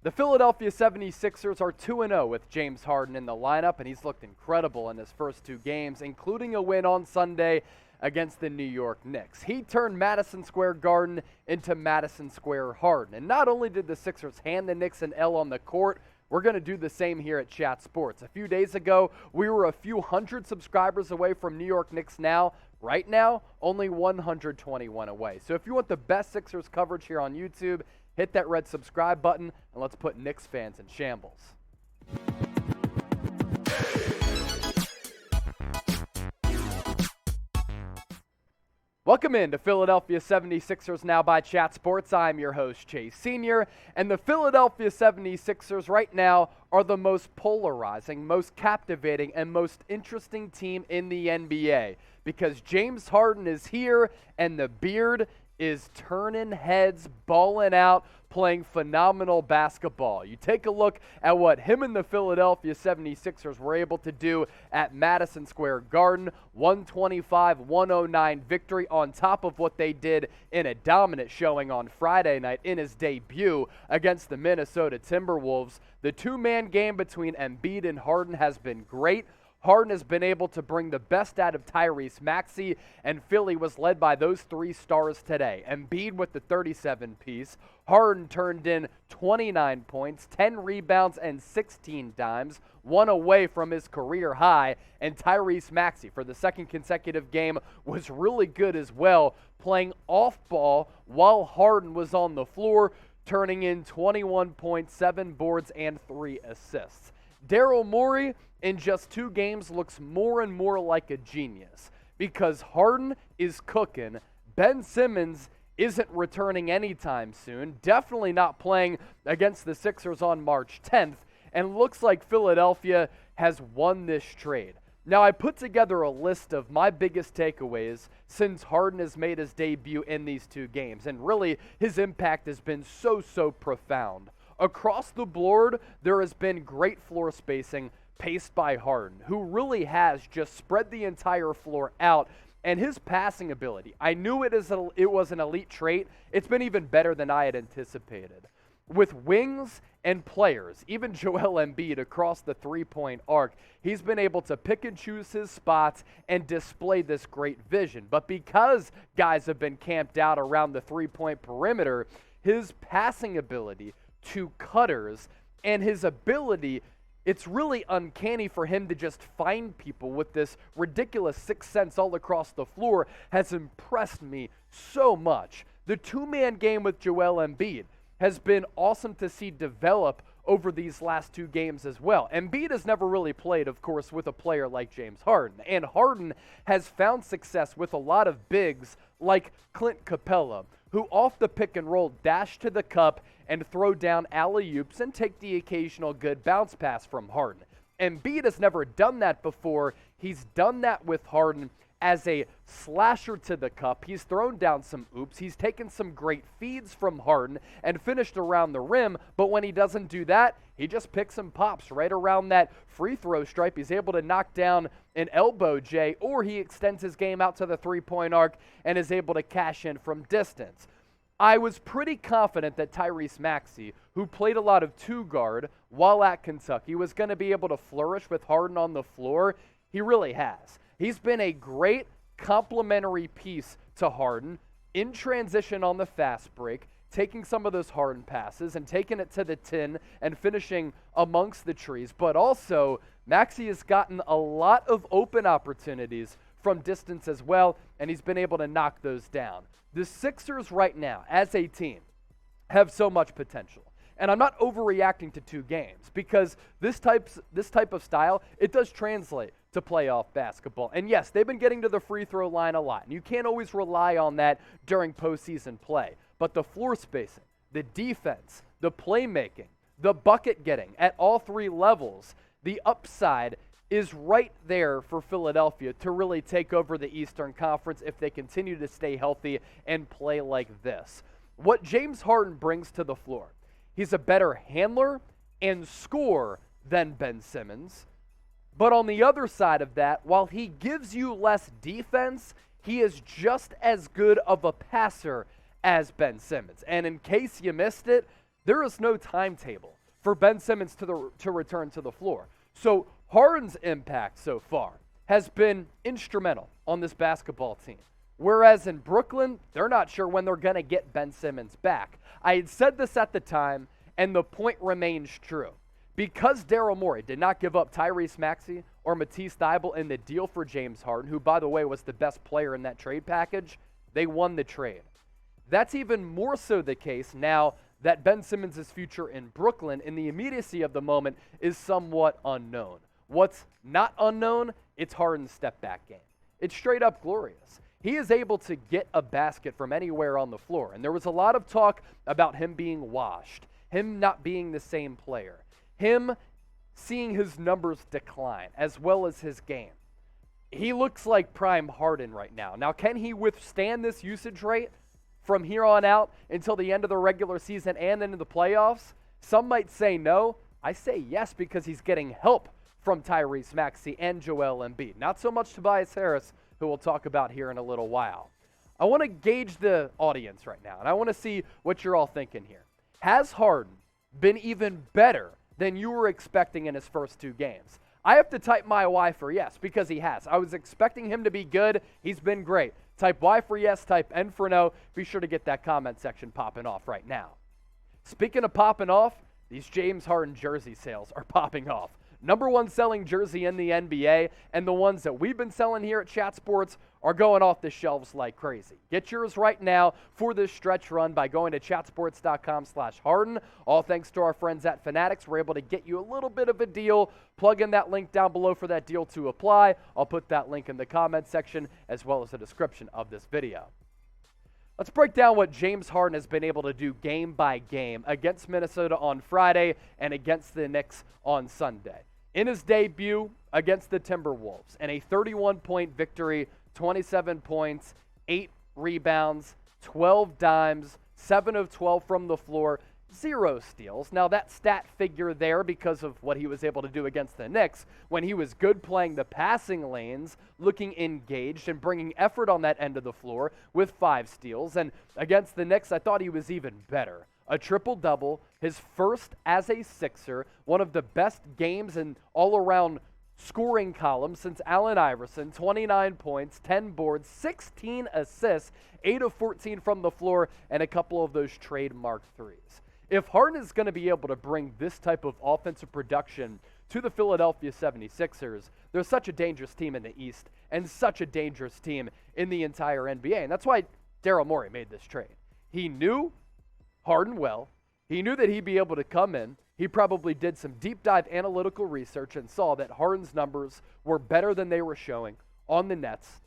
The Philadelphia 76ers are 2-0 with James Harden in the lineup, and he's looked incredible in his first two games, including a win on Sunday against the New York Knicks. He turned Madison Square Garden into Madison Square Harden. And not only did the Sixers hand the Knicks an L on the court, we're going to do the same here at Chat Sports. A few days ago, we were a few hundred subscribers away from New York Knicks now. Right now, only 121 away. So if you want the best Sixers coverage here on YouTube, hit that red subscribe button, and let's put Knicks fans in shambles. Welcome in to Philadelphia 76ers Now by Chat Sports. I'm your host, Chase Sr., and the Philadelphia 76ers right now are the most polarizing, most captivating, and most interesting team in the NBA because James Harden is here and the beard is turning heads, balling out, playing phenomenal basketball. You take a look at what him and the Philadelphia 76ers were able to do at Madison Square Garden, 125-109 victory on top of what they did in a dominant showing on Friday night in his debut against the Minnesota Timberwolves. The two-man game between Embiid and Harden has been great. Harden has been able to bring the best out of Tyrese Maxey, and Philly was led by those three stars today. Embiid with the 37-piece. Harden turned in 29 points, 10 rebounds, and 16 dimes, one away from his career high. And Tyrese Maxey, for the second consecutive game, was really good as well, playing off-ball while Harden was on the floor, turning in 21 points, 7 boards, and 3 assists. Daryl Morey, in just 2 games, looks more and more like a genius because Harden is cooking. Ben Simmons isn't returning anytime soon, definitely not playing against the Sixers on March 10th, and looks like Philadelphia has won this trade. Now, I put together a list of my biggest takeaways since Harden has made his debut in these 2 games, and really, his impact has been so profound. Across the board, there has been great floor spacing paced by Harden, who really has just spread the entire floor out, and his passing ability. I knew it was an elite trait. It's been even better than I had anticipated. With wings and players, even Joel Embiid across the three-point arc, he's been able to pick and choose his spots and display this great vision. But because guys have been camped out around the three-point perimeter, his passing ability to cutters and his ability, it's really uncanny for him to just find people with this ridiculous sixth sense all across the floor has impressed me so much. The two-man game with Joel Embiid has been awesome to see develop over these last 2 games as well. Embiid has never really played, of course, with a player like James Harden, and Harden has found success with a lot of bigs like Clint Capella, who off the pick and roll dash to the cup and throw down alley-oops and take the occasional good bounce pass from Harden. Embiid has never done that before. He's done that with Harden as a slasher to the cup. He's thrown down some oops. He's taken some great feeds from Harden and finished around the rim, but when he doesn't do that, he just picks and pops right around that free throw stripe. He's able to knock down an elbow J, or he extends his game out to the three-point arc and is able to cash in from distance. I was pretty confident that Tyrese Maxey, who played a lot of two-guard while at Kentucky, was going to be able to flourish with Harden on the floor. He really has. He's been a great complementary piece to Harden in transition on the fast break, taking some of those Harden passes and taking it to the 10 and finishing amongst the trees. But also, Maxey has gotten a lot of open opportunities from distance as well, and he's been able to knock those down. The Sixers right now, as a team, have so much potential. And I'm not overreacting to 2 games because this type of style, it does translate to playoff basketball. And yes, they've been getting to the free throw line a lot, and you can't always rely on that during postseason play. But the floor spacing, the defense, the playmaking, the bucket getting at all 3 levels, the upside is right there for Philadelphia to really take over the Eastern Conference if they continue to stay healthy and play like this. What James Harden brings to the floor, he's a better handler and scorer than Ben Simmons. But on the other side of that, while he gives you less defense, he is just as good of a passer as Ben Simmons. And in case you missed it, there is no timetable for Ben Simmons to return to the floor. So Harden's impact so far has been instrumental on this basketball team. Whereas in Brooklyn, they're not sure when they're going to get Ben Simmons back. I had said this at the time, and the point remains true. Because Daryl Morey did not give up Tyrese Maxey or Matisse Thybulle in the deal for James Harden, who, by the way, was the best player in that trade package, they won the trade. That's even more so the case now that Ben Simmons' future in Brooklyn, in the immediacy of the moment, is somewhat unknown. What's not unknown? It's Harden's step-back game. It's straight up glorious. He is able to get a basket from anywhere on the floor, and there was a lot of talk about him being washed, him not being the same player, him seeing his numbers decline, as well as his game. He looks like prime Harden right now. Now, can he withstand this usage rate from here on out until the end of the regular season and into the playoffs? Some might say no. I say yes, because he's getting help from Tyrese Maxey and Joel Embiid. Not so much Tobias Harris, who we'll talk about here in a little while. I want to gauge the audience right now, and I want to see what you're all thinking here. Has Harden been even better than you were expecting in his first two games? I have to type my Y for yes, because he has. I was expecting him to be good. He's been great. Type Y for yes, type N for no. Be sure to get that comment section popping off right now. Speaking of popping off, these James Harden jersey sales are popping off. Number one selling jersey in the NBA, and the ones that we've been selling here at Chat Sports are going off the shelves like crazy. Get yours right now for this stretch run by going to chatsports.com/Harden. All thanks to our friends at Fanatics, we're able to get you a little bit of a deal. Plug in that link down below for that deal to apply. I'll put that link in the comment section as well as the description of this video. Let's break down what James Harden has been able to do game by game against Minnesota on Friday and against the Knicks on Sunday. In his debut against the Timberwolves, and a 31-point victory, 27 points, 8 rebounds, 12 dimes, 7 of 12 from the floor, 0 steals. Now, that stat figure there because of what he was able to do against the Knicks when he was good playing the passing lanes, looking engaged and bringing effort on that end of the floor with 5 steals. And against the Knicks, I thought he was even better. A triple-double, his first as a Sixer, one of the best games in all-around scoring column since Allen Iverson, 29 points, 10 boards, 16 assists, 8 of 14 from the floor, and a couple of those trademark threes. If Harden is going to be able to bring this type of offensive production to the Philadelphia 76ers, they're such a dangerous team in the East and such a dangerous team in the entire NBA. And that's why Daryl Morey made this trade. He knew Harden well. He knew that he'd be able to come in. He probably did some deep dive analytical research and saw that Harden's numbers were better than they were showing on the Nets.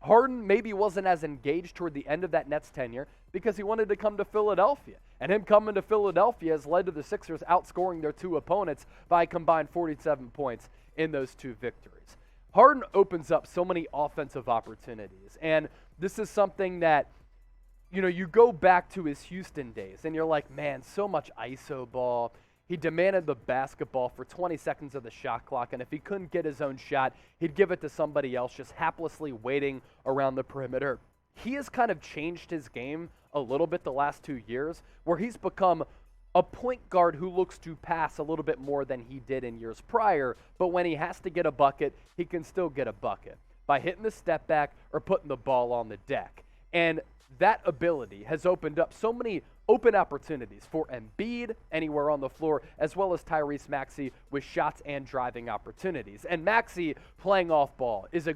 Harden maybe wasn't as engaged toward the end of that Nets tenure because he wanted to come to Philadelphia. And him coming to Philadelphia has led to the Sixers outscoring their two opponents by a combined 47 points in those two victories. Harden opens up so many offensive opportunities. And this is something that, you go back to his Houston days and you're like, man, so much ISO ball. He demanded the basketball for 20 seconds of the shot clock, and if he couldn't get his own shot, he'd give it to somebody else just haplessly waiting around the perimeter. He has kind of changed his game a little bit the last 2 years, where he's become a point guard who looks to pass a little bit more than he did in years prior, but when he has to get a bucket, he can still get a bucket by hitting the step back or putting the ball on the deck. And that ability has opened up so many open opportunities for Embiid anywhere on the floor, as well as Tyrese Maxey with shots and driving opportunities. And Maxey playing off ball is a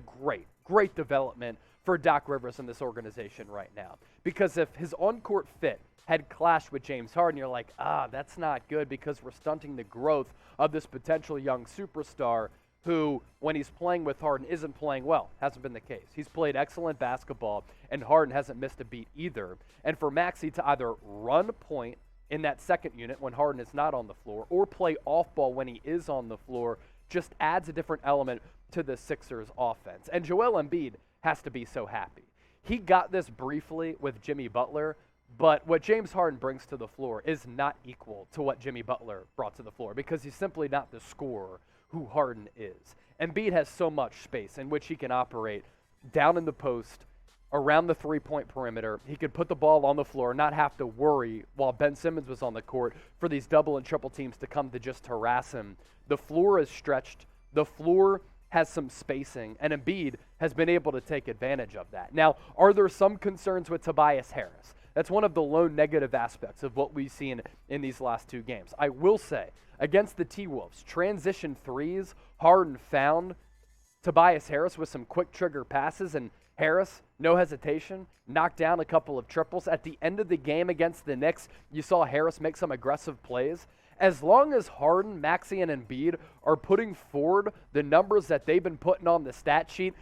great development for Doc Rivers in this organization right now. Because if his on-court fit had clashed with James Harden, you're like, that's not good because we're stunting the growth of this potential young superstar who, when he's playing with Harden, isn't playing well. Hasn't been the case. He's played excellent basketball, and Harden hasn't missed a beat either. And for Maxey to either run point in that second unit when Harden is not on the floor or play off ball when he is on the floor just adds a different element to the Sixers offense. And Joel Embiid has to be so happy. He got this briefly with Jimmy Butler, but what James Harden brings to the floor is not equal to what Jimmy Butler brought to the floor because he's simply not the scorer who Harden is. Embiid has so much space in which he can operate down in the post, around the three-point perimeter. He could put the ball on the floor, not have to worry while Ben Simmons was on the court for these double and triple teams to come to just harass him. The floor is stretched. The floor has some spacing, and Embiid has been able to take advantage of that. Now, are there some concerns with Tobias Harris? That's one of the lone negative aspects of what we've seen in these last two games. I will say, against the T-Wolves, transition threes, Harden found Tobias Harris with some quick trigger passes, and Harris, no hesitation, knocked down a couple of triples. At the end of the game against the Knicks, you saw Harris make some aggressive plays. As long as Harden, Maxey, and Embiid are putting forward the numbers that they've been putting on the stat sheet,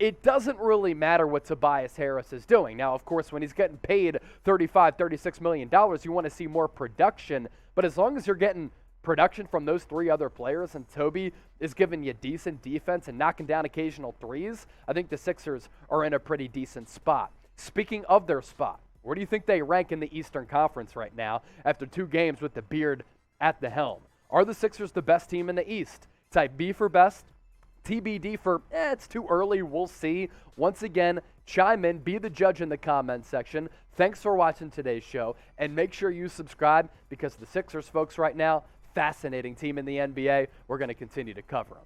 it doesn't really matter what Tobias Harris is doing. Now, of course, when he's getting paid $35, $36 million, you want to see more production. But as long as you're getting production from those three other players and Toby is giving you decent defense and knocking down occasional threes, I think the Sixers are in a pretty decent spot. Speaking of their spot, where do you think they rank in the Eastern Conference right now after 2 games with the Beard at the helm? Are the Sixers the best team in the East? Type B for best, TBD for, it's too early, we'll see. Once again, chime in, be the judge in the comment section. Thanks for watching today's show, and make sure you subscribe because the Sixers, folks, right now, fascinating team in the NBA. We're going to continue to cover them.